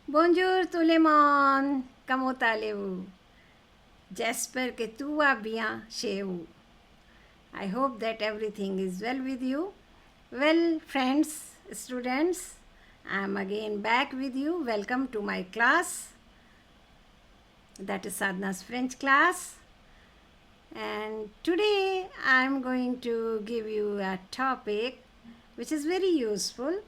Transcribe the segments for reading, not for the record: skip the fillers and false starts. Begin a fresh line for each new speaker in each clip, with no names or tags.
Bonjour tout le monde, comment allez-vous? J'espère que tout va bien chez vous. I hope that everything is well with you. Well, friends, students, I am again back with you. Welcome to my class. That is Sadhna's French class. And today I am going to give you a topic which is very useful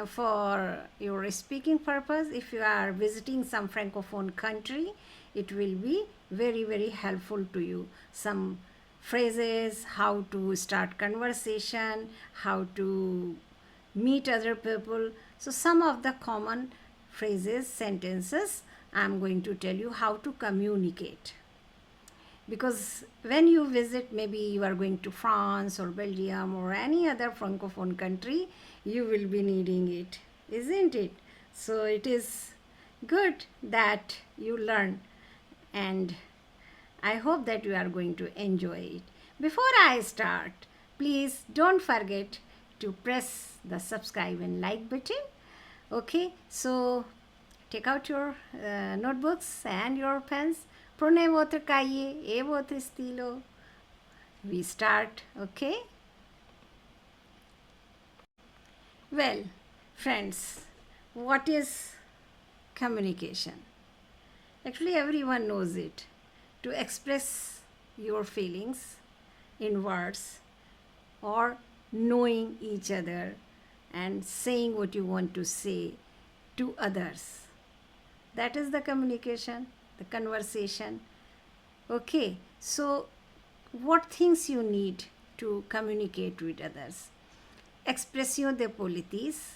for your speaking purpose. If you are visiting some Francophone country, it will be very helpful to you. Some phrases, how to start conversation, how to meet other people. So some of the common phrases, sentences, I am going to tell you how to communicate. Because when you visit, maybe you are going to France or Belgium or any other Francophone country, you will be needing it, isn't it? So it is good that you learn, and I hope that you are going to enjoy it. Before I start, please don't forget to press the subscribe and like button. Okay, so take out your notebooks and your pens. Prenez votre cahier et votre stylo. We start, okay? Well, friends, what is communication? Actually, everyone knows it. To express your feelings in words or knowing each other and saying what you want to say to others. That is the communication, the conversation. Okay, so what things you need to communicate with others? Expression de politis.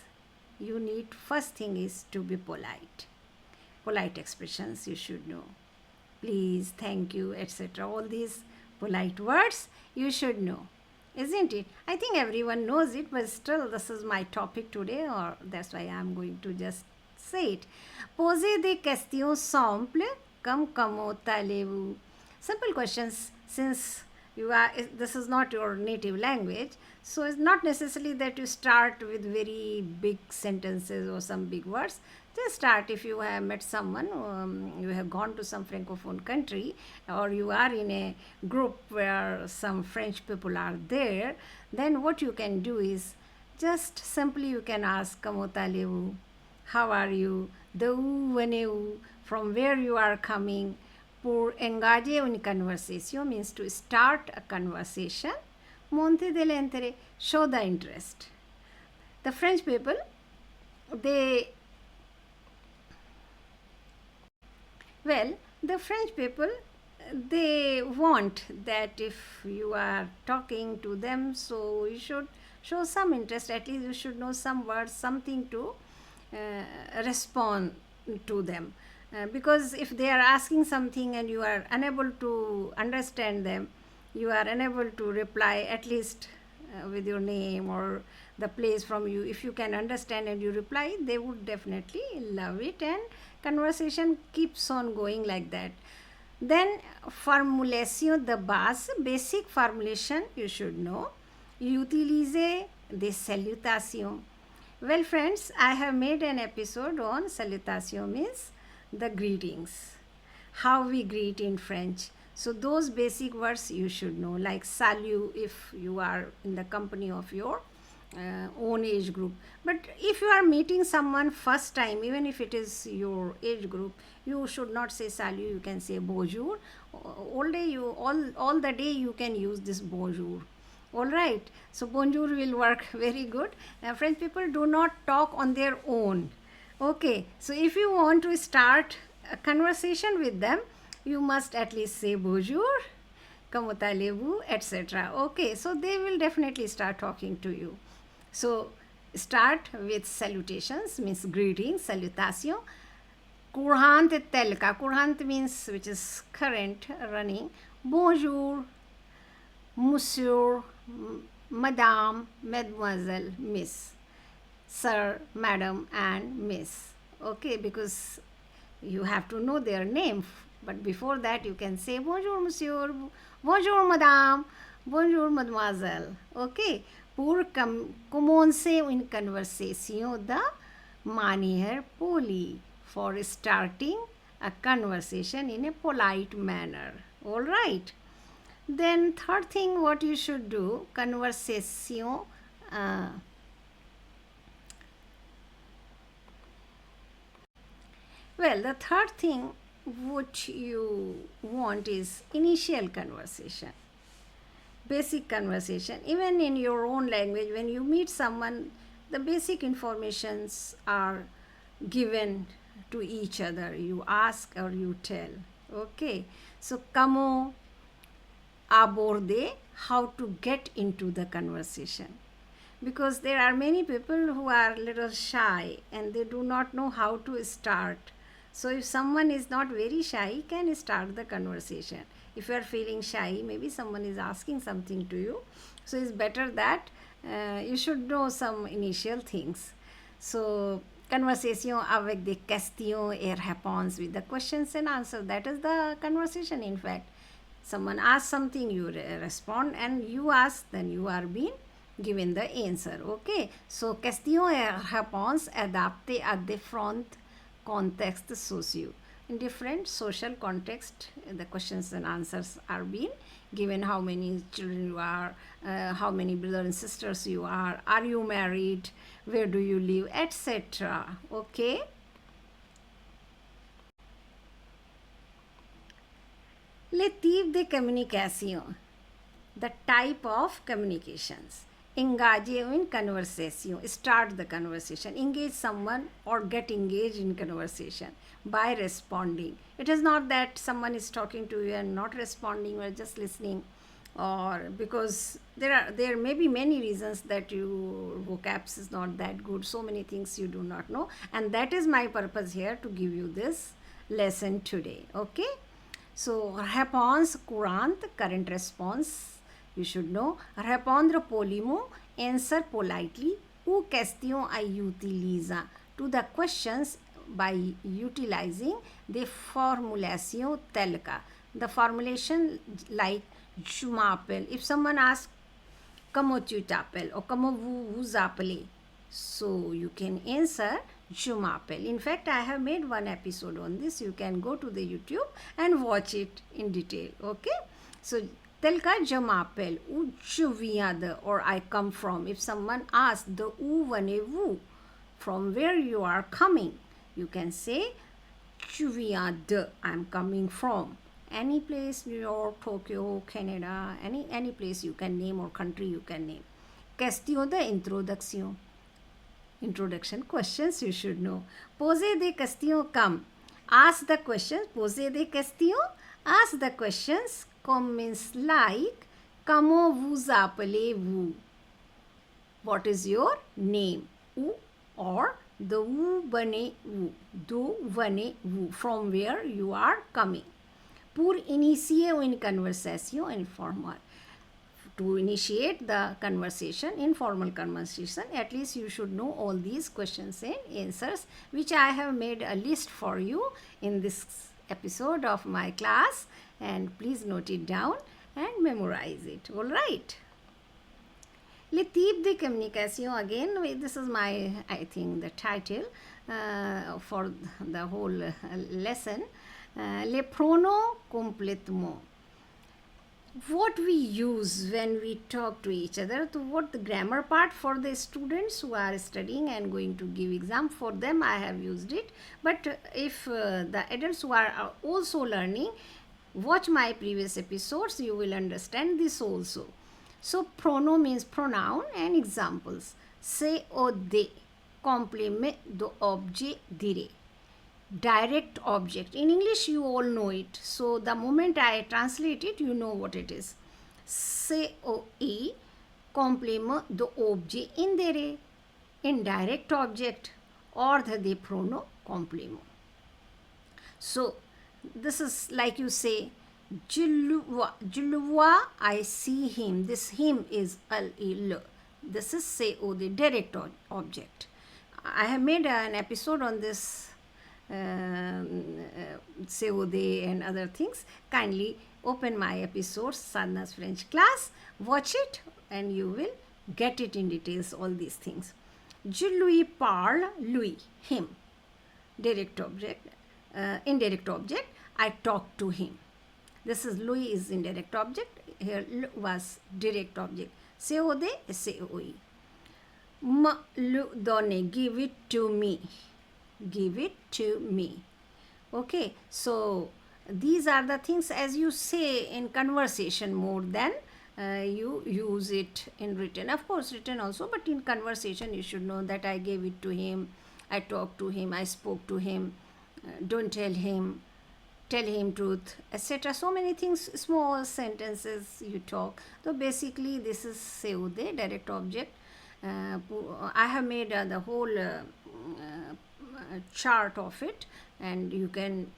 You need, first thing is to be polite. Polite expressions you should know. Please, thank you, etc. All these polite words you should know, isn't it? I think everyone knows it, but still this is my topic today, or that's why I'm going to just say it. Poser des questions simples comme comment allez-vous? Simple questions, since this is not your native language, so it's not necessarily that you start with very big sentences or some big words. Just start. If you have met someone, you have gone to some Francophone country, or you are in a group where some French people are there, then what you can do is just simply you can ask comment allez-vous? How are you? D'où venez-vous? From where you are coming? Pour engager une conversation means to start a conversation. Monter de l'intérêt, show the interest. The French people, the French people, they want that if you are talking to them, so you should show some interest. At least you should know some words, something to respond to them. Because if they are asking something and you are unable to understand them, you are unable to reply, at least with your name or the place from you. If you can understand and you reply, they would definitely love it, and conversation keeps on going like that. Then formulation de base, basic formulation you should know. Utiliser des salutations. Well, friends, I have made an episode on salutation, means the greetings, how we greet in French. So those basic words you should know, like salut if you are in the company of your own age group. But if you are meeting someone first time, even if it is your age group, you should not say salut, you can say bonjour. All the day you can use this bonjour. All right, so bonjour will work very good. French people do not talk on their own. Okay, so if you want to start a conversation with them, you must at least say bonjour, comment allez-vous, etc. Okay, so they will definitely start talking to you. So start with salutations, means greetings, salutation. Courant tel ka, courant means which is current, running. Bonjour, monsieur, madame, mademoiselle, miss, sir, madam, and miss. Okay, because you have to know their name, but before that you can say bonjour monsieur, bonjour madame, bonjour mademoiselle. Okay, pour commencer une conversation de manière polie, for starting a conversation in a polite manner. All right. Then third thing what you should do, conversation. Uh, well, the third thing which you want is initial conversation, basic conversation. Even in your own language, when you meet someone, the basic informations are given to each other. You ask or you tell. Okay. So, como aborde, how to get into the conversation, because there are many people who are a little shy and they do not know how to start. So if someone is not very shy, can start the conversation. If you are feeling shy, maybe someone is asking something to you, so it's better that you should know some initial things. So conversation avec des questions et réponses, with the questions and answers, that is the conversation. In fact, someone asks something, you respond, and you ask, then you are being given the answer. Okay. So questions et réponses adaptées à différents contextes sociaux. In different social context, the questions and answers are being given. How many children you are, how many brothers and sisters you are you married, where do you live, etc. Okay. Le type de communication, the type of communications. Engage in conversation, start the conversation, engage someone or get engaged in conversation by responding. It is not that someone is talking to you and not responding or just listening, or because there may be many reasons that your vocabs is not that good, so many things you do not know, and that is my purpose here to give you this lesson today. Okay. So réponse courante, current response, you should know. Répondre poliment, answer politely. Ou question à utiliser, to the questions by utilizing the formulation telle que. The formulation like je m'appelle. If someone asks comment tu t'appelles or comment vous vous appelez, so you can answer je m'appelle. In fact, I have made one episode on this. You can go to the YouTube and watch it in detail. Okay. So tel ka je m'appelle, ou je viens de, or I come from. If someone asks de où venez-vous, from where you are coming, you can say je viens de, I'm coming from. Any place, New York, Tokyo, Canada, any place you can name, or country you can name. Question de introduction. Introduction questions you should know. Poser des questions comme. Ask the questions. Poser des questions. Ask the questions. Comme means like. Comment vous appelez-vous? What is your name? Où or d'où venez-vous? D'où venez-vous? From where you are coming. Pour initier une conversation informal. To initiate the conversation, informal conversation, at least you should know all these questions and answers, which I have made a list for you in this episode of my class, and please note it down and memorize it. All right. Le type de communication, again, this is my, I think, the title for the whole lesson. Les pronoms complètement. What we use when we talk to each other, to what the grammar part for the students who are studying and going to give exam, for them I have used it. But if the adults who are also learning, watch my previous episodes, you will understand this also. So pronoun means pronoun and examples. C'est ou de, complément d'objet direct. Direct object. In English, you all know it. So the moment I translate it, you know what it is. COE, complément d'objet indirect, indirect object, ordre des pronoms complément. So this is like you say, je le vois, I see him. This him is le. This is COD, direct object. I have made an episode on this COD and other things. Kindly open my episodes, Sadhana's French class, watch it, and you will get it in details, all these things. Je lui parle, lui, him. direct object, indirect object. I talked to him. This is Louis is indirect object. Here was direct object. COD is COE. Done, give it to me. Give it to me. Okay, so these are the things as you say in conversation more than you use it in written. Of course, written also, but in conversation you should know that I gave it to him, I talked to him, I spoke to him, don't tell him truth, etc. So many things, small sentences you talk. So basically this is seude, direct object. I have made the whole chart of it, and you can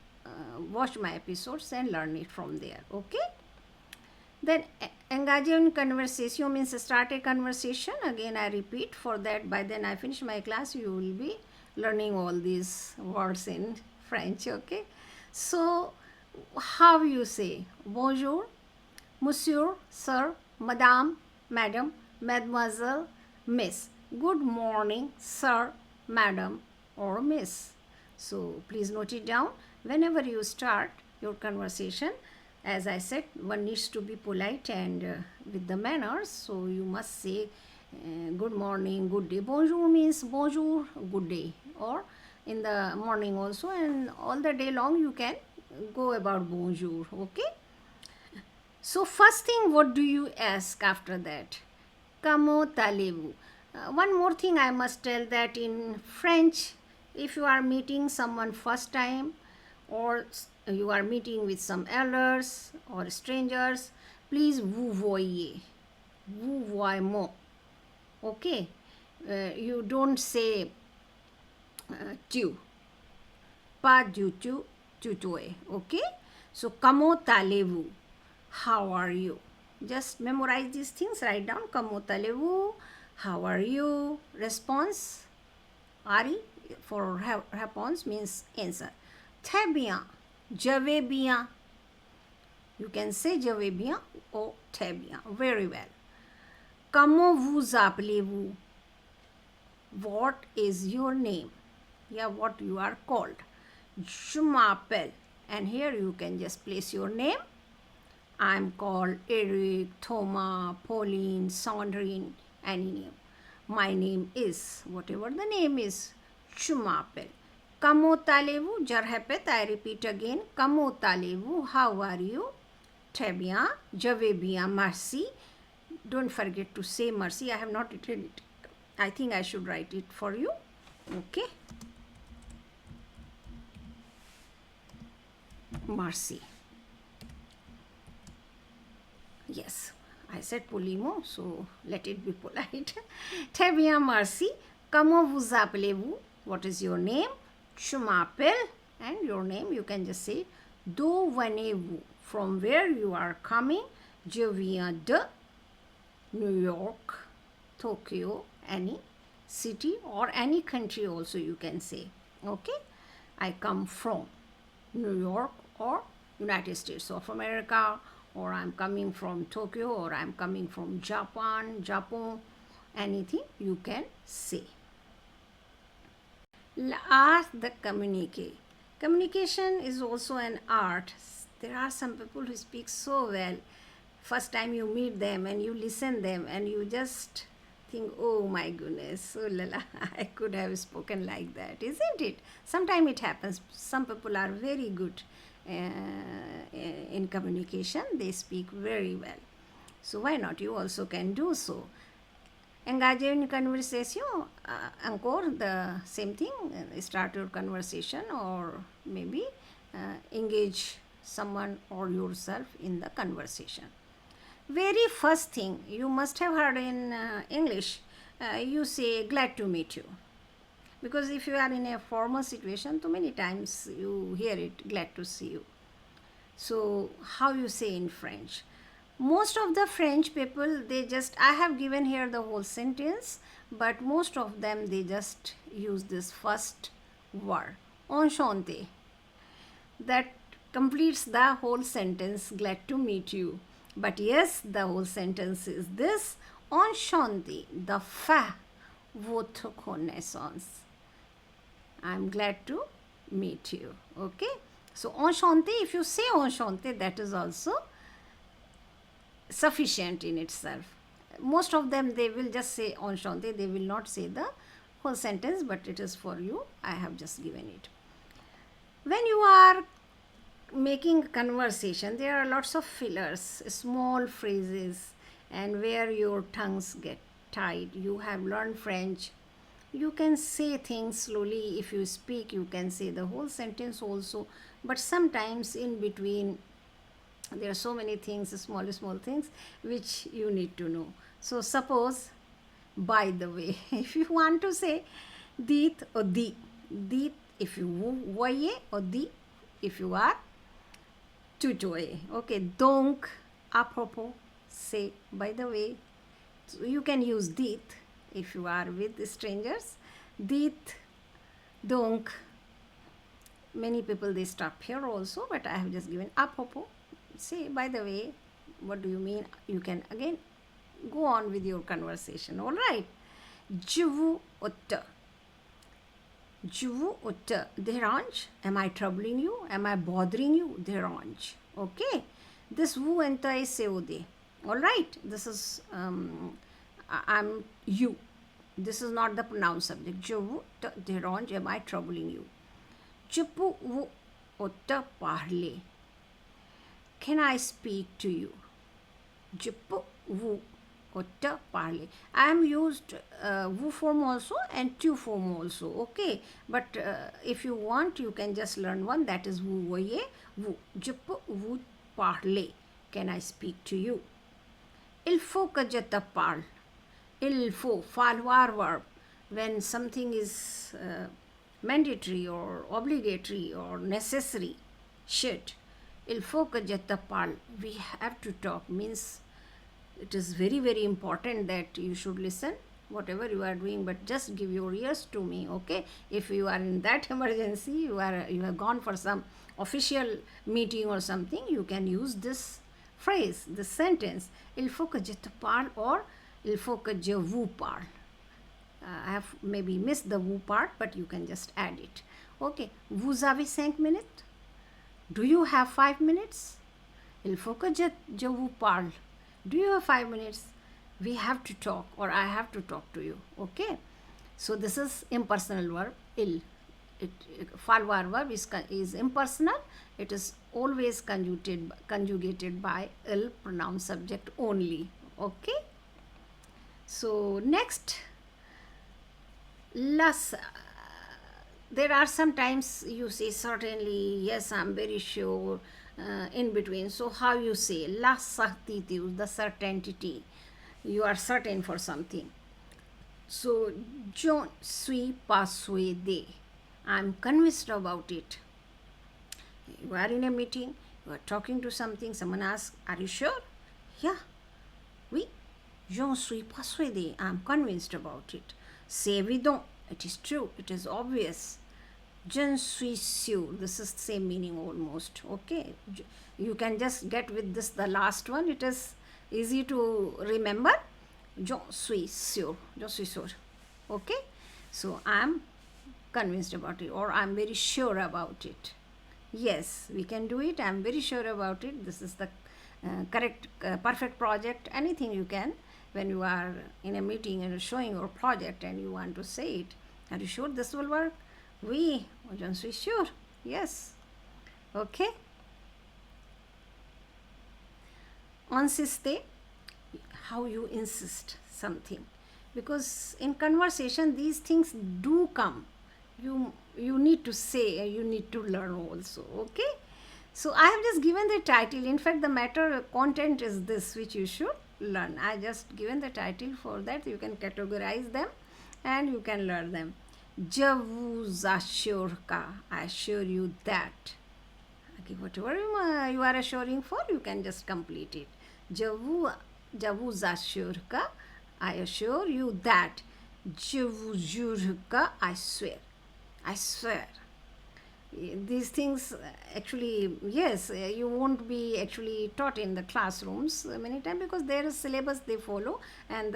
watch my episodes and learn it from there. Okay, then engage in conversation means start a conversation. Again I repeat, for that by then I finish my class you will be learning all these words in French. Okay, so how you say bonjour, monsieur, sir, madame, madam, mademoiselle, miss. Good morning, sir, madam, or miss. So please note it down. Whenever you start your conversation, as I said, one needs to be polite and with the manners. So you must say good morning, good day. Bonjour means bonjour, good day, or in the morning also, and all the day long you can go about bonjour. Okay, so first thing, what do you ask after that? Comment allez-vous? One more thing I must tell, that in French, if you are meeting someone first time, or you are meeting with some elders or strangers, please vous voyez, vous voyez. Okay, you don't say tu, pas du tout, tutoe. Okay, so comment allez-vous? How are you? Just memorize these things, write down comment allez-vous, how are you, response, ari for response means answer. Très bien, je vais bien. You can say je vais bien or très bien, very well. Comment vous appelez-vous? What is your name? Yeah, what you are called. Je m'appelle, and here you can just place your name. I'm called Eric, Thomas, Pauline, Sandrine, any name. My name is, whatever the name is, je m'appelle. Comment allez-vous? Je répète, I repeat again. Comment allez-vous? How are you? Très bien. Je vais bien. Merci. Don't forget to say merci. I have not written it. I think I should write it for you. Okay. Merci. Yes, I said polimo, so let it be polite. Très bien, merci. Comment vous appelez-vous? What is your name? Je m'appelle, and your name you can just say d'où venez-vous? From where you are coming. Je viens de New York, Tokyo, any city or any country also you can say. Okay, I come from New York or United States of America, or I'm coming from Tokyo, or I'm coming from Japan, anything you can say. L'art de communiquer. Communication is also an art. There are some people who speak so well. First time you meet them and you listen them and you just think, oh my goodness, oh la la, I could have spoken like that, isn't it? Sometimes it happens. Some people are very good in communication. They speak very well. So why not? You also can do so. Engage in conversation, encore the same thing. Start your conversation, or maybe engage someone or yourself in the conversation. Very first thing you must have heard in English, you say glad to meet you. Because if you are in a formal situation, too many times you hear it, glad to see you. So how you say in French? Most of the French people, they just, I have given here the whole sentence, but most of them, they just use this first word, enchanté. That completes the whole sentence, glad to meet you. But yes, the whole sentence is this, enchanté, de faire votre connaissance. I'm glad to meet you. Okay, so enchanté, if you say enchanté, that is also sufficient in itself. Most of them, they will just say enchanté, they will not say the whole sentence, but it is for you, I have just given it. When you are making conversation, there are lots of fillers, small phrases, and where your tongues get tied. You have learned French, you can say things slowly. If you speak, you can say the whole sentence also, but sometimes in between there are so many things, small things, which you need to know. So suppose, by the way, if you want to say dit or di, dit if you voyez, or di if you are tutoyer. Okay, donc, à propos, say, by the way. So you can use dit if you are with strangers. Dit, donc. Many people, they stop here also, but I have just given à propos. Say, by the way, what do you mean? You can again go on with your conversation. All right. Je vous ôte. Je vous ôte. Dérange. Am I troubling you? Am I bothering you? Dérange. Okay. This vous and I say ode. All right. This is I'm you. This is not the pronoun subject. Je vous ôte. Dérange. Am I troubling you? Je peux vous ôte parler. Can I speak to you? Je peux vous ôte parler. I am used vous form also and tu form also. Okay, but if you want, you can just learn one, that is vous voyez. Vous. Je peux vous parler. Can I speak to you? Il faut que je te parle. Il faut, falloir verb. When something is mandatory or obligatory or necessary, should. Il faut que je te parle. We have to talk, means it is very, very important that you should listen whatever you are doing, but just give your ears to me. Okay, if you are in that emergency, you have gone for some official meeting or something, you can use this phrase, this sentence. Il faut que je te parle, or il faut que je vous parle. I have maybe missed the vous part, but you can just add it. Okay, vous avez 5 minutes? Do you have 5 minutes? Il faut que je vous parle. Do you have 5 minutes? We have to talk, or I have to talk to you. Okay, so this is impersonal verb. Il. Falloir verb is impersonal. It is always conjugated by il, pronoun subject only. Okay, so next, there are sometimes you say certainly, yes, I'm very sure, in between. So how you say la certitude, the certainty, you are certain for something. So je suis persuadé, I'm convinced about it. You are in a meeting, you are talking to something, someone asks, are you sure? Yeah, oui, je suis persuadé, I'm convinced about it. C'est évident, it is true, it is obvious. Je suis sûr, this is the same meaning almost. Okay, you can just get with this, the last one, it is easy to remember. Je suis sûr, je suis sûr. Okay, so I am convinced about it, or I am very sure about it. Yes, we can do it. I am very sure about it. This is the correct, perfect project. Anything you can, when you are in a meeting and showing your project and you want to say it. Are you sure this will work? Oui, je suis sûr. Yes. Okay. Insister, how you insist something. Because in conversation, these things do come. You need to say, you need to learn also. Okay. So I have just given the title. In fact, the matter content is this, which you should learn. I just given the title for that. You can categorize them and you can learn them. Je vous assure que, I assure you that. Okay, whatever you are assuring for, you can just complete it. Je vous assure que, I assure you that. Je vous jure que, I swear. I swear. These things actually, yes, you won't be actually taught in the classrooms many times because there is syllabus they follow, and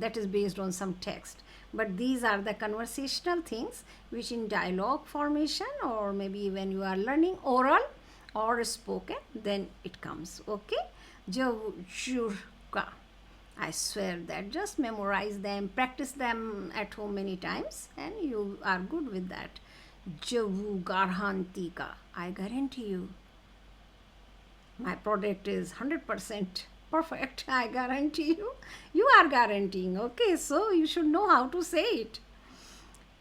that is based on some text. But these are the conversational things which in dialogue formation, or maybe when you are learning oral or spoken, then it comes. Okay. Jur ka. I swear that. Just memorize them, practice them at home many times, and you are good with that. Javu Garhanti ka. I guarantee you, my product is 100% perfect. I guarantee you. You are guaranteeing. Okay, so you should know how to say it.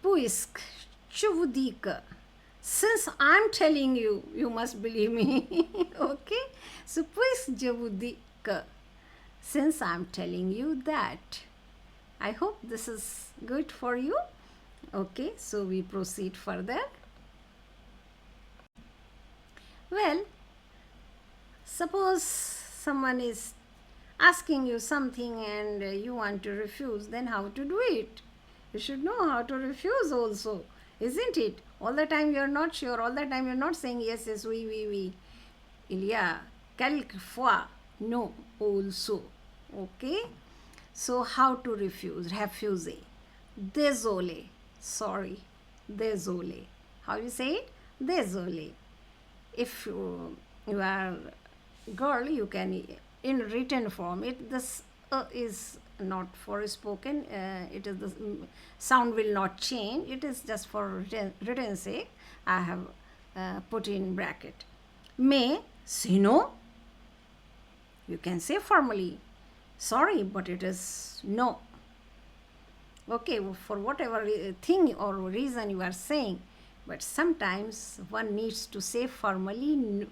Puisk Chuvudika. Since I'm telling you, you must believe me. Okay? So, puisk Javudika. Since I'm telling you that. I hope this is good for you. Okay, so we proceed further. Well, suppose someone is asking you something and you want to refuse, then how to do it? You should know how to refuse also, isn't it? All the time you're not sure, all the time you're not saying yes, yes, oui. Il y a quelquefois no also. Okay? So, how to refuse? Refuser. Désolé. Sorry. Désolé. How you say it? Désolé. If you are girl, you can in written form. This is not for spoken. It is the sound will not change. It is just for written sake. I have put in bracket. May say no. You can say formally, sorry, but it is no. Okay, for whatever thing or reason you are saying, but sometimes one needs to say formally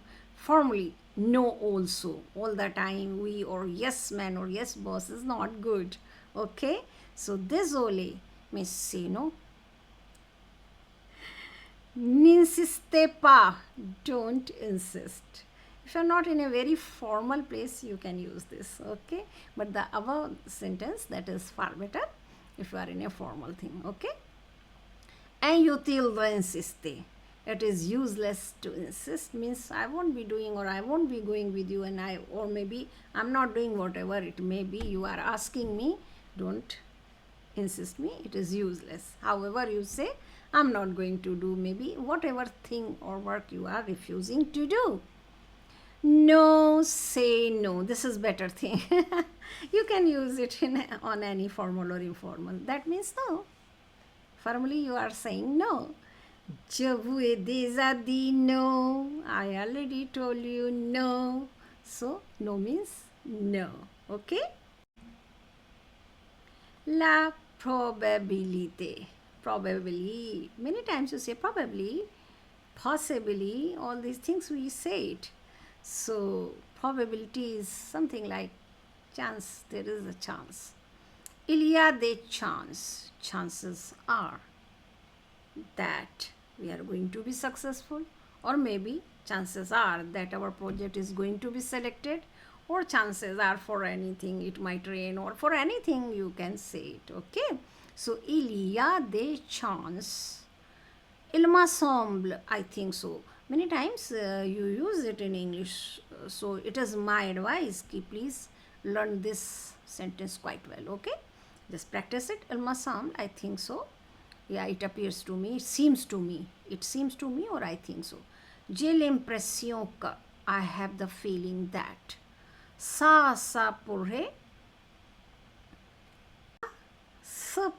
no also. All the time we or yes man or yes boss is not good. Okay, so désolé means say no. N'insistez pas, don't insist. If you're not in a very formal place, you can use this. Okay, but the above sentence, that is far better if you are in a formal thing. Okay. Inutile de insister. It is useless to insist, means I won't be doing or I won't be going with you, and or maybe I'm not doing whatever it may be. You are asking me, don't insist me. It is useless. However, you say I'm not going to do maybe whatever thing or work you are refusing to do. No, say no. This is better thing. You can use it on any formal or informal. That means no. Formally, you are saying no. Je vous ai déjà dit no. I already told you no. So, no means no. Okay? La probabilité. Probably. Many times you say probably, possibly, all these things we say it. So, probability is something like chance. There is a chance. Il y a des chances. Chances are that we are going to be successful, or maybe chances are that our project is going to be selected, or chances are for anything, it might rain, or for anything you can say it. Okay, so il y a des chances. Il me semble, I think so. Many times you use it in English, so it is my advice ki please learn this sentence quite well. Okay, just practice it. Il me semble, I think so. Yeah, it appears to me, it seems to me, or I think so. J'ai l'impression que, I have the feeling that. Ça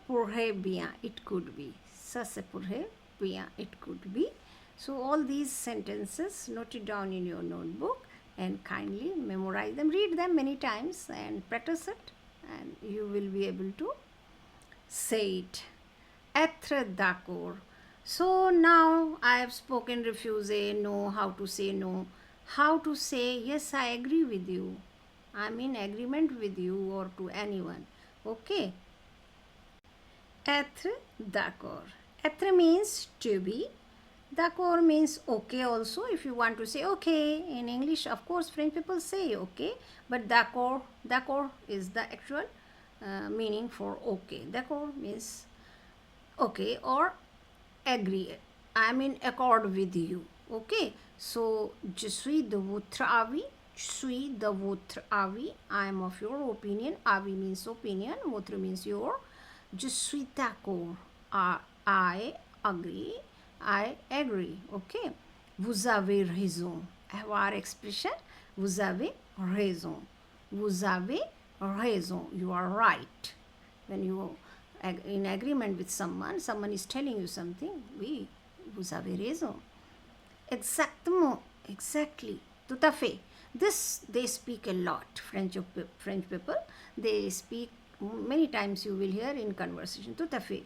pourrait bien, it could be. Ça pourrait bien, it could be. So all these sentences, note it down in your notebook and kindly memorize them, read them many times and practice it, and you will be able to say it. Être d'accord. So now I have spoken refuser, no, how to say no, how to say yes, I agree with you, I'm in agreement with you, or to anyone. Okay. Être d'accord. Être means to be. D'accord means okay also. If you want to say okay in English, of course French people say okay, but d'accord is the actual meaning for okay. D'accord means okay or agree. I'm in accord with you. Okay, so je suis de votre avis. Je suis de votre avis. I am of your opinion. Avis means opinion. Votre means your. Je suis d'accord. I agree. I agree. Okay. Vous avez raison. Our expression. Vous avez raison. Vous avez raison. You are right. When you in agreement with someone is telling you something. Oui, vous avez raison. Exactement. Exactly. Tout à fait. This they speak a lot. French people, they speak many times. You will hear in conversation. Tout à fait.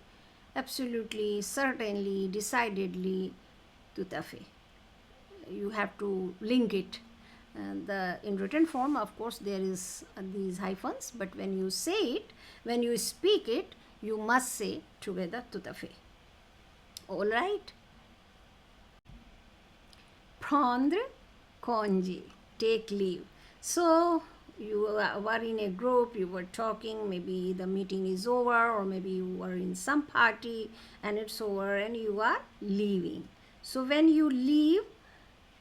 Absolutely, certainly, decidedly. Tout à fait. You have to link it. And in written form, of course, there is these hyphens. But when you say it, when you speak it, you must say together tout à fait. All right. Prendre congé, take leave. So you were in a group, you were talking, maybe the meeting is over, or maybe you were in some party and it's over and you are leaving. So when you leave,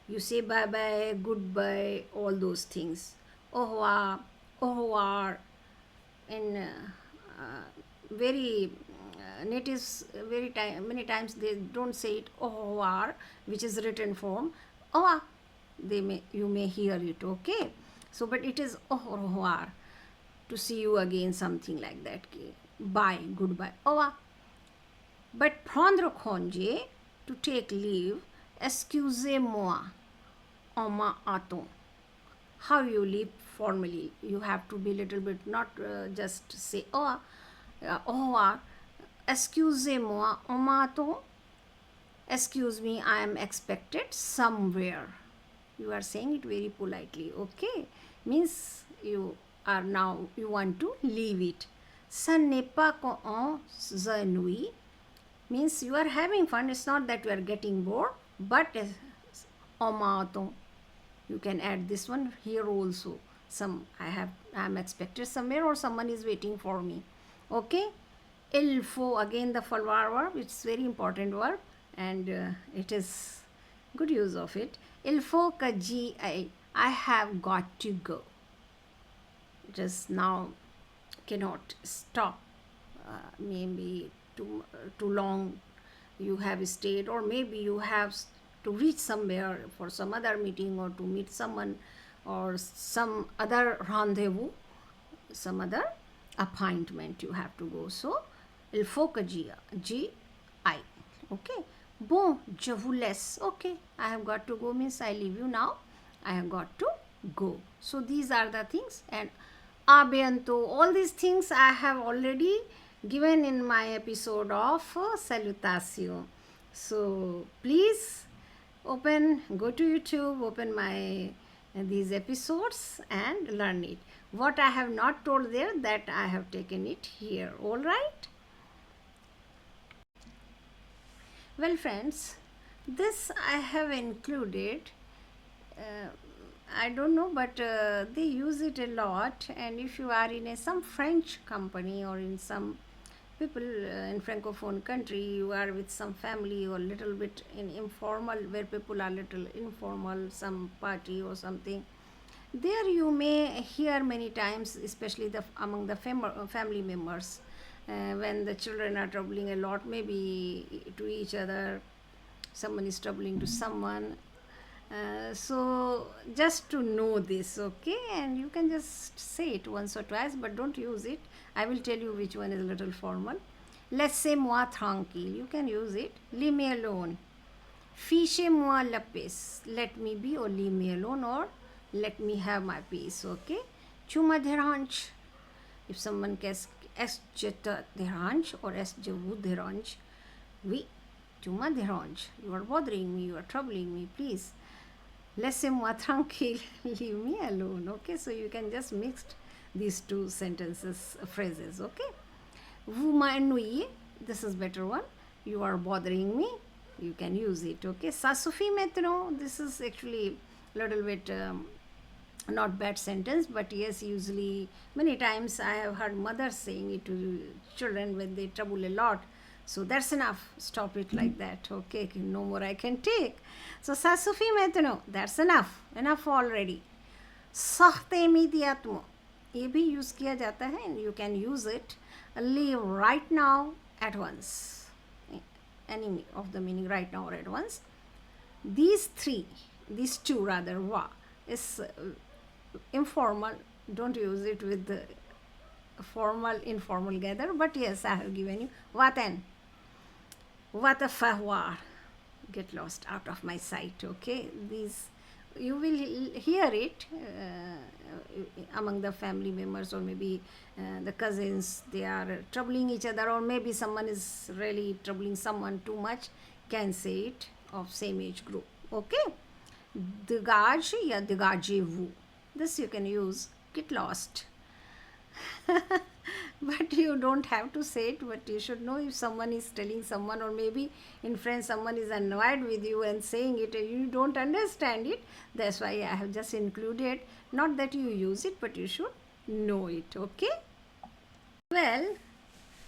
you say bye bye, goodbye, all those things. Au revoir, au revoir. In very natives, many times they don't say it au revoir, which is written form. Au revoir. You may hear it, okay? So, but it is au revoir, to see you again, something like that. Bye, goodbye, au revoir. But prendre congé, to take leave, excusez-moi, en m'attend. How you leave formally? You have to be little bit, not just say au revoir. Excusez-moi, en m'attend. Excuse me, I am expected somewhere. You are saying it very politely, okay? Means you are now, you want to leave it. Ça n'est pas qu'on s'ennuie. Means you are having fun. It's not that you are getting bored, but en m'attend. You can add this one here also. I am expected somewhere, or someone is waiting for me. Okay? Il faut, again the falloir verb. It's very important verb, and it is good use of it. Il faut que j'y aille. I have got to go. Just now cannot stop. Maybe too long you have stayed, or maybe you have to reach somewhere for some other meeting, or to meet someone, or some other rendezvous, some other appointment you have to go. So il faut que j'y aille. Okay. Bon, je vous laisse. Okay, I have got to go means I leave you now. I have got to go. So these are the things. And a bientôt, all these things I have already given in my episode of salutation. So please go to YouTube, open my these episodes and learn it. What I have not told there, that I have taken it here. All right. Well, friends, this I have included. I don't know, but they use it a lot. And if you are in some French company, or in some people in Francophone country, you are with some family, or little bit in informal, where people are little informal, some party or something. There you may hear many times, especially among the family members. When the children are troubling a lot, maybe to each other, someone is troubling to someone. So just to know this, okay, and you can just say it once or twice, but don't use it. I will tell you which one is a little formal. Laissez-moi tranquille, you can use it. Leave me alone. Fichez-moi la paix, let me be, or leave me alone, or let me have my peace, okay. Tu me déranges, if someone says est-ce je te dérange, or est-ce je vous dérange, oui, tu me déranges, you are bothering me, you are troubling me, please. Laissez-moi tranquille, leave me alone, okay. So you can just mix these two sentences, phrases, okay. Vous m'ennuyez, this is better one. You are bothering me, you can use it, okay. Ça suffit maintenant, this is actually a little bit not bad sentence, but yes, usually many times I have heard mothers saying it to children when they trouble a lot. So that's enough. Stop it like that. Okay, no more I can take. So ça suffit maintenant. That's enough. Enough already. Sortez immédiatement. ये भी use किया जाता है and you can use it. Leave right now at once. Any of the meaning right now or at once. These two rather, wa, is informal. Don't use it with the formal, informal gather. But yes, I have given you watan. What a fahwar. Get lost out of my sight. Okay, these you will hear it among the family members, or maybe the cousins. They are troubling each other, or maybe someone is really troubling someone too much. Can say it of same age group. Okay, degage ya degagez-vous. This you can use. Get lost. But you don't have to say it, but you should know if someone is telling someone, or maybe in friends someone is annoyed with you and saying it and you don't understand it. That's why I have just included, not that you use it, but you should know it. Okay, well,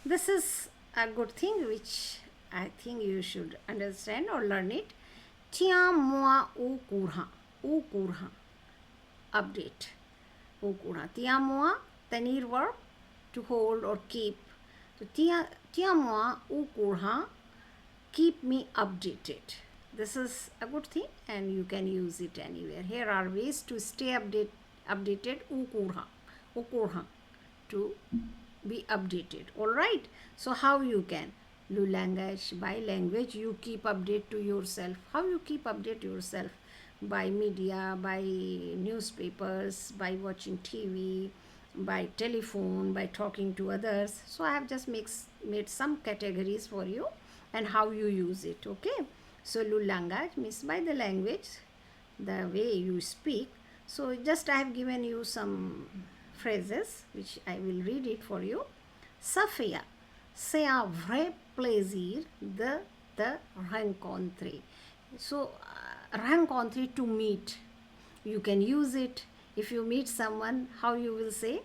this is a good thing which I think you should understand or learn it. Tiens moi au courant. Update. Au courant. Tiens moi, tenir verb, to hold or keep. So tiens moi au courant, keep me updated. This is a good thing and you can use it anywhere. Here are ways to stay updated. Au courant, to be updated. Alright, so how you can? Le langage, by language you keep update to yourself. How you keep update yourself? By media, by newspapers, by watching TV, by telephone, by talking to others. So I have just made some categories for you and how you use it. Okay, so le langage means by the language, the way you speak. So just I have given you some phrases which I will read it for you. Safia, c'est un vrai plaisir de te rencontrer. So rencontrer, to meet. You can use it. If you meet someone, how you will say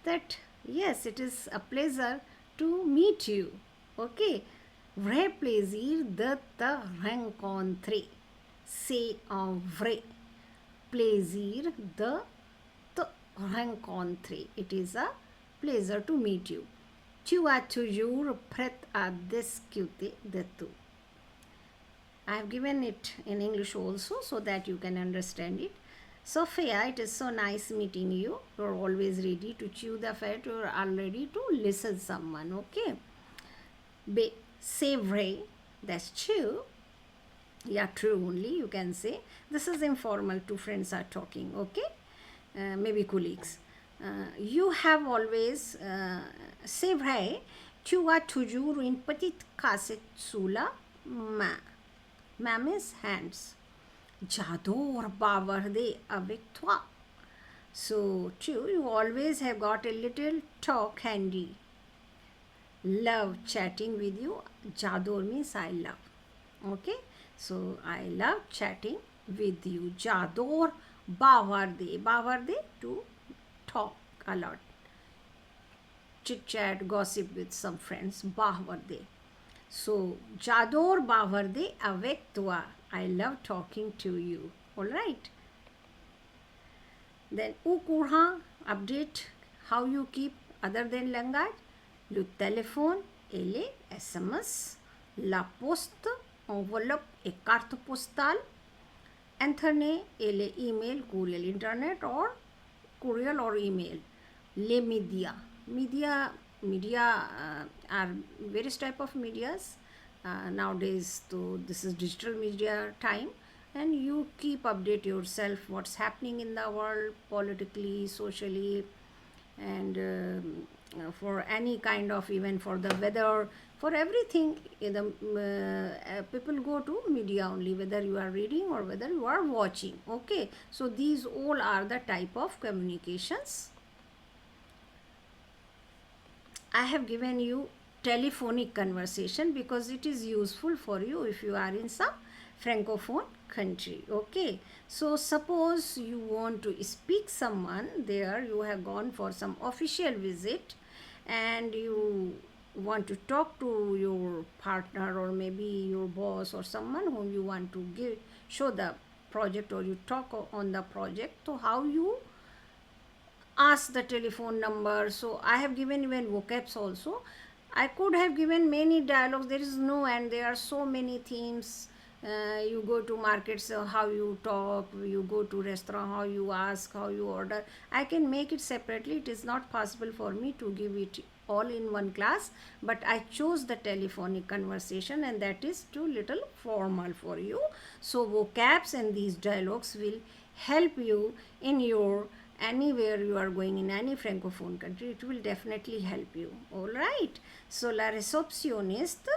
that, yes, it is a pleasure to meet you. Okay, vrai plaisir de te rencontrer. C'est un vrai plaisir de te rencontrer. It is a pleasure to meet you. Tu as toujours prêt à discuter de tout. I have given it in English also so that you can understand it. Sophia, it is so nice meeting you. You are always ready to chew the fat. You are ready to listen someone. Okay. B, c'est vrai. That's true. Yeah, true only you can say. This is informal. Two friends are talking. Okay. Maybe colleagues. You have always, c'est vrai, tu as toujours une petite cassette sous la main. Main means hands. J'adore bavarder avec toi. So, true, you always have got a little talk handy. Love chatting with you. J'adore means I love. Okay, so I love chatting with you. J'adore bavarder. Bavarder, to talk a lot. Chit chat, gossip with some friends. Bavarder. So, j'adore bavarder avec toi. I love talking to you. Alright. Then, au courant, update how you keep other than langage. Le téléphone et les SMS. La poste, enveloppe et carte postale. Internet et les email, courriel, internet or courier or email. Les media. Media are various type of medias. Nowadays, so this is digital media time, and you keep update yourself what's happening in the world politically, socially, and for any kind of, even for the weather, for everything. People go to media only, whether you are reading or whether you are watching. Okay, so these all are the type of communications. I have given you telephonic conversation because it is useful for you if you are in some Francophone country. Okay, so suppose you want to speak someone there, you have gone for some official visit and you want to talk to your partner or maybe your boss or someone whom you want to show the project, or you talk on the project, so how you ask the telephone number. So I have given even vocabs also. I could have given many dialogues. There is no end. There are so many themes. You go to markets, how you talk. You go to restaurant, how you ask, how you order. I can make it separately. It is not possible for me to give it all in one class, but I chose the telephonic conversation, and that is too little formal for you. So vocabs and these dialogues will help you in your anywhere you are going in any francophone country. It will definitely help you. All right. So la receptionist,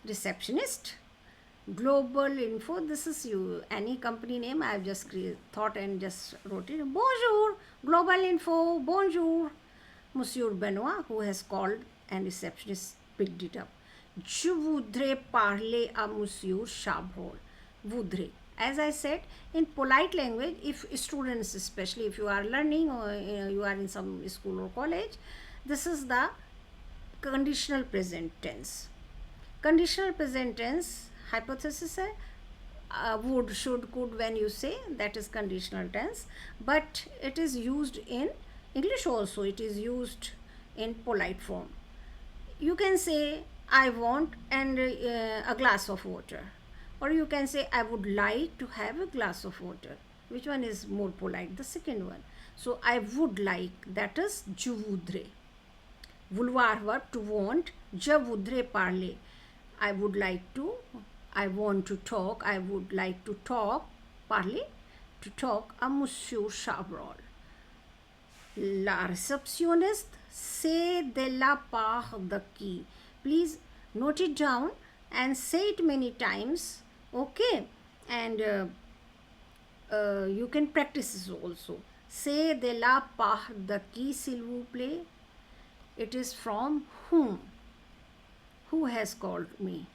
receptionist. Global info, this is you any company name. I have just thought and just wrote it. Bonjour, global info. Bonjour, Monsieur Benoit, who has called, and receptionist picked it up. Je voudrais parler à Monsieur Chabrol. Voudrais. As I said, in polite language, if students, especially if you are learning or you are in some school or college, this is the conditional present tense. Conditional present tense, hypothesis है, would, should, could, when you say, that is conditional tense, but it is used in English also. It is used in polite form. You can say, I want and a glass of water, or you can say, I would like to have a glass of water. Which one is more polite? The second one. So I would like, that is je voudrais. Vouloir verb, to want. Je voudrais parler, I would like to, I want to talk, I would like to talk. Parler, to talk, à Monsieur Chabrol. La réceptionniste, c'est de la part de qui? Please note it down and say it many times. Okay, and you can practice this also. C'est de la part de qui, s'il vous plaît? It is from whom? Who has called me?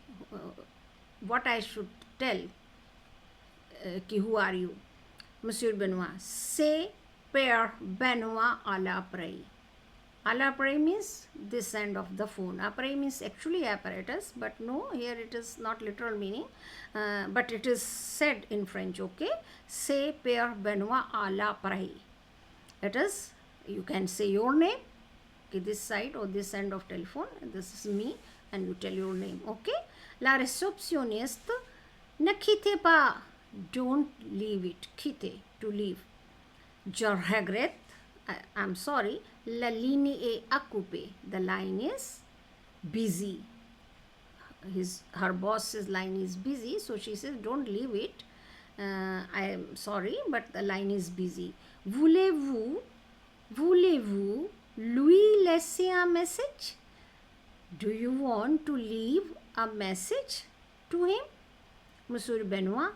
What I should tell? Ki who are you? Monsieur Benoit. C'est per Benoit à l'appareil. À l'appareil means this end of the phone. Appareil means actually apparatus, but no, here it is not literal meaning, but it is said in French, okay? C'est per Benoit à l'appareil. It is, you can say your name, okay, this side or this end of telephone, this is me, and you tell your name, okay? La réceptionniste, ne quittez pas, don't leave it, quitter, to leave. Je regrette, I'm sorry, la ligne est occupée, the line is busy. Her boss's line is busy, so she says, don't leave it, I am sorry, but the line is busy. Voulez-vous lui laisser un message? Do you want to leave a message to him? Monsieur Benoit.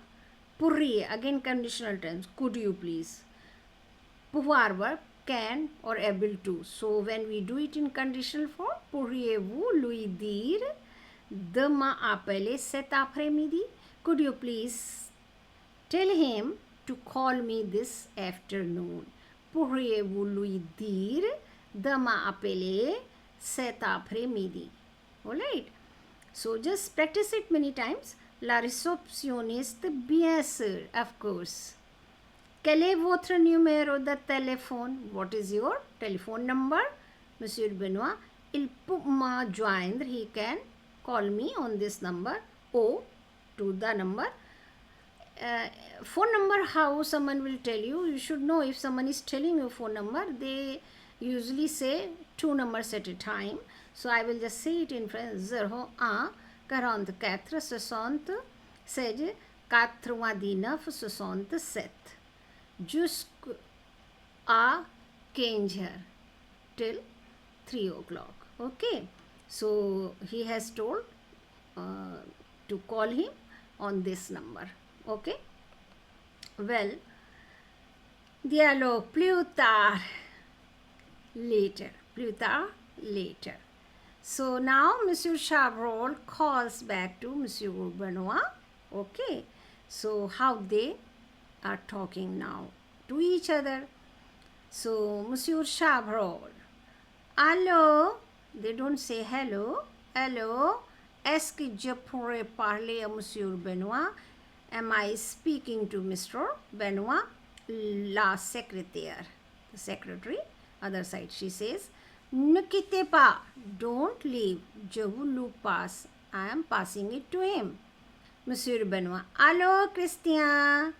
Pourriez, again conditional tense, could you please? Pouvoir verb, can or able to. So when we do it in conditional form, pourriez-vous lui dire de m'appeler cet après-midi? Could you please tell him to call me this afternoon? Pourriez-vous lui dire de m'appeler cet après-midi? Alright. So just practice it many times. La réceptionniste, bien sûr, of course. Quel est votre numéro de téléphone? What is your telephone number? Monsieur Benoit, il peut me joindre. He can call me on this number. O to the number. Phone number, how someone will tell you. You should know if someone is telling you phone number. They usually say 2 numbers at a time. So I will just say it in French. 01 44 60 16 99 67. Jusqu'à 15 heures, till 3 o'clock. Okay. So he has told to call him on this number. Okay. Well, dialogue plus tard, later. Plus tard, later. So now Monsieur Chabrol calls back to Monsieur Benoit. Okay. So how they are talking now to each other. So Monsieur Chabrol. Allô, They don't say hello. Hello. Est-ce que je pourrais parler à Monsieur Benoit? Am I speaking to Mr. Benoit? La secrétaire. The secretary. Other side she says, ne quittez pas. Don't leave. Je vous le passe. I am passing it to him. Monsieur Benoit. Allô, Christian.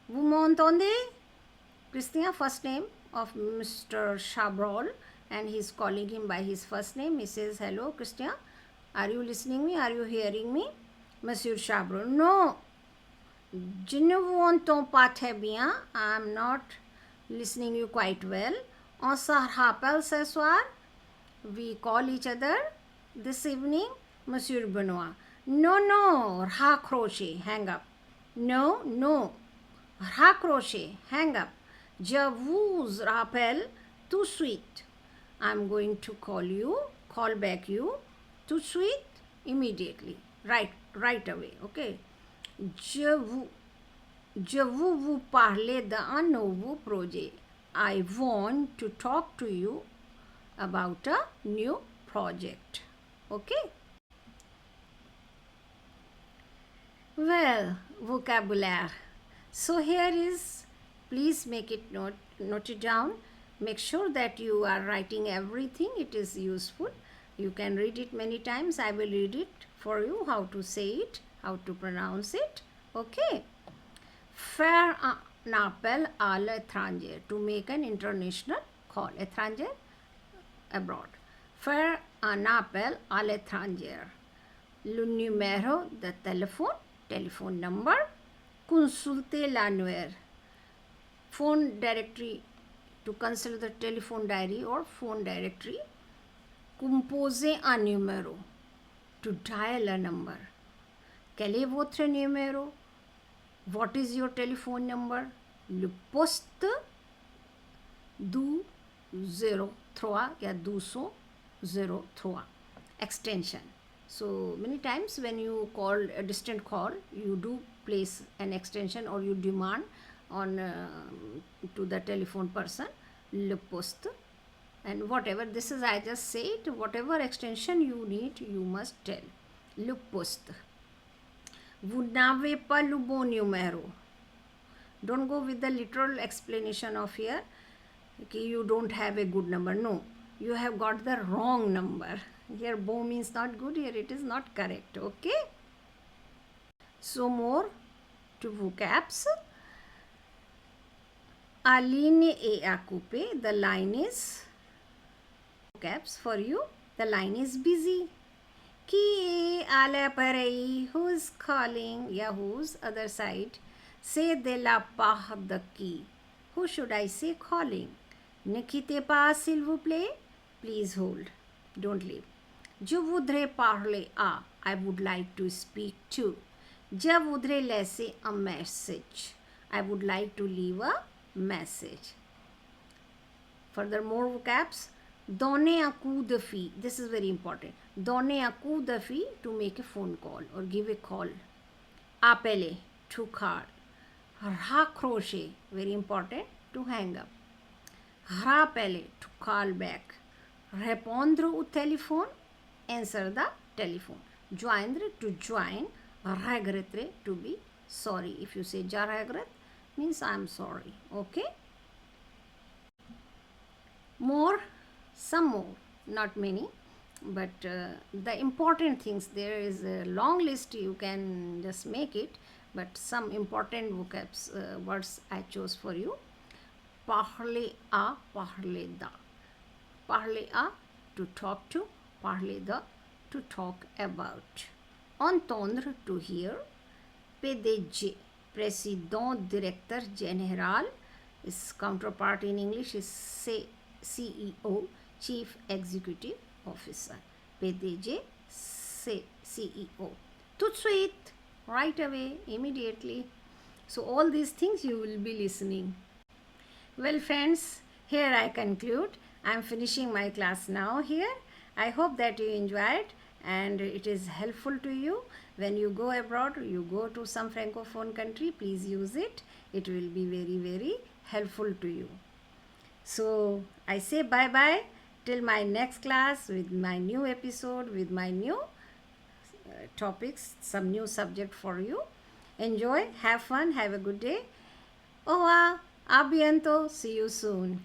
Vous m'entendez? Christian, first name of Mr. Chabrol, and he's calling him by his first name. He says, hello, Christian. Are you listening me? Are you hearing me? Monsieur Chabrol. No. Je ne vous entends pas très bien. I am not listening you quite well. On se rappelle ce soir. We call each other this evening. Monsieur Benoit. No, no. Raccroché. Hang up. No, no. Raccroché. Hang up. Je vous rappelle tout de suite. I'm going to call back you tout de suite, immediately, right away, okay? Je veux vous parler d'un nouveau projet. I want to talk to you about a new project, okay? Well, vocabulary. So here is, please make it note it down. Make sure that you are writing everything. It is useful. You can read it many times. I will read it for you, how to say it, how to pronounce it. Okay. Faire un appel à l'étranger, to make an international call. Étranger, abroad. Faire un appel à l'étranger. Le numéro de téléphone number. Consulter l'annuaire. Phone directory, to consult the telephone diary or phone directory. Composer un numéro, to dial a number. Quel est votre numéro? What is your telephone number? Le poste 203 या 203 extension. So many times when you call a distant call, you do place an extension or you demand on to the telephone person, le poste, and whatever. This is, I just say it, whatever extension you need, you must tell. Le poste. Vous n'avez pas le bon numéro. Don't go with the literal explanation of here. Okay, you don't have a good number. No, you have got the wrong number. Here, bon means not good. Here, it is not correct. Okay. So more to vocabs. A ligne est à couper. The line is vocabs for you. The line is busy. Qui est à l'appareil? Who is calling? Yeah, whose? Other side. C'est de la part de qui? Who should I say calling? Ne quittez pas, s'il vous plaît. Please hold. Don't leave. Je voudrais parler à. I would like to speak to. Je voudrais laisser a message. I would like to leave a message. Furthermore, vocabs. Donner un coup de fil. This is very important. Donner un coup de fil, to make a phone call or give a call. Appeler, to call. Raccrocher, very important, to hang up. Rappeler, to call back. Répondre au téléphone, answer the telephone. Joindre, to join. Regretter, to be sorry. If you say je regrette, means I am sorry. Okay? Some more, not many, but the important things, there is a long list, you can just make it, but some important vocabs words I chose for you. Parler à, parler da. Parler à, to talk to. Parler da, to talk about. Entendre, to hear. PDG, Président Directeur Général. Its counterpart in English is CEO, Chief Executive Officer. PDG, CEO. Tout de suite, right away, immediately. So all these things you will be listening. Well friends, here I conclude. I am finishing my class now here. I hope that you enjoyed and it is helpful to you. When you go abroad, you go to some Francophone country, please use it. It will be very, very helpful to you. So I say bye-bye. till my next class with my new episode, with my new topics, some new subject for you. Enjoy, have fun, have a good day. Oa, abiento, see you soon.